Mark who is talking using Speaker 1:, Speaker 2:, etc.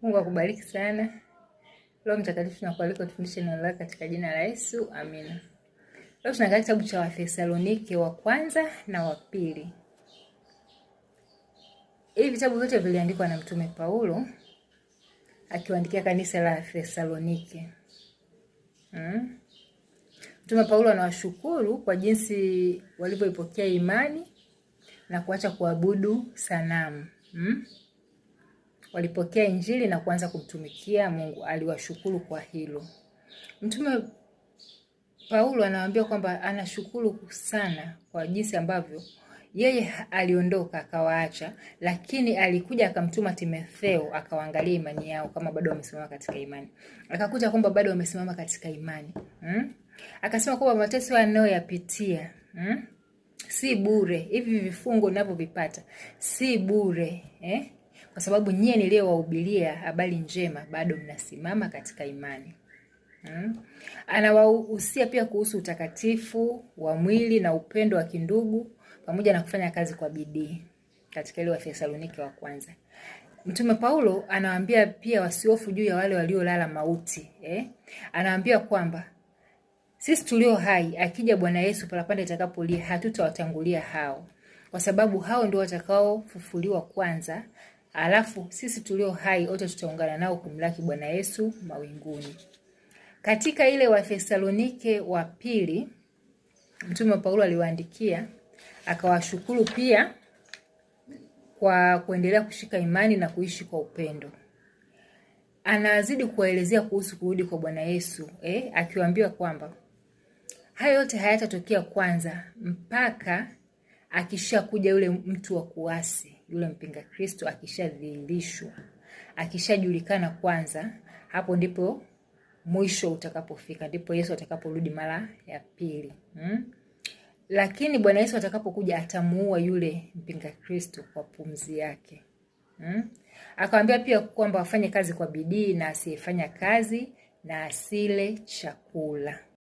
Speaker 1: Mungu akubariki sana. Roho Mtakatifu tunakualika tufundishe neno lake katika jina la Yesu. Amina. Leo tunaangalia kitabu cha Wathesalonike wa kwanza na wa pili. Hivi vitabu vyote viliandikwa na Mtume Paulo akiwaandikia kanisa la Thesalonike. Mtume Paulo anawashukuru kwa jinsi walivyoipokea imani na kuacha kuabudu sanamu. Walipokea Injili na kuanza kumtumikia Mungu. Aliwashukuru kwa hilo. Mtume Paulo anawaambia kwamba anashukuru sana kwa jinsi ambavyo yeye aliondoka akawaacha, lakini alikuja akamtuma Timotheo akawaangalia imani yao kama bado wamesimama katika imani. Akakuta kwamba bado wamesimama katika imani. Akasema kwamba mateso anayoyapitia si bure. Hivi vifungo ninavyovipata si bure, kwa sababu nyie niliowahubiria habari njema bado mnasimama katika imani. Anawahusia pia kuhusu utakatifu wa mwili na upendo wa kindugu pamoja na kufanya kazi kwa bidii katika ile Wathesalonike wa kwanza. Mtume Paulo anawaambia pia wasiofu juu ya wale waliolala mauti. Anawaambia kwamba sisi tulio hai akija Bwana Yesu parapanda itakapolia hatutawatangulia hao, kwa sababu hao ndio watakaofufuliwa kwanza, alafu sisi tulio hai wote tutaungana nao kumlaki Bwana Yesu mawinguni. Katika ile Wathesalonike wa pili, Mtume Paulo aliwaandikia akawashukuru pia kwa kuendelea kushika imani na kuishi kwa upendo. Anazidi kuwaelezea kuhusu kurudi kwa Bwana Yesu, akiwaambia kwamba hayo yote hayatatokea kwanza mpaka akishakuja yule mtu wa kuasi, yule mpinga Kristo akishadhihirishwa, akishajulikana kwanza. Hapo ndipo mwisho utakapofika, ndipo Yesu atakaporudi mara ya pili. Lakini Bwana Yesu atakapokuja atamuua yule mpinga Kristo kwa pumzi yake. Akawaambia pia kwamba wafanye kazi kwa bidii na asiyefanya kazi na asile chakula.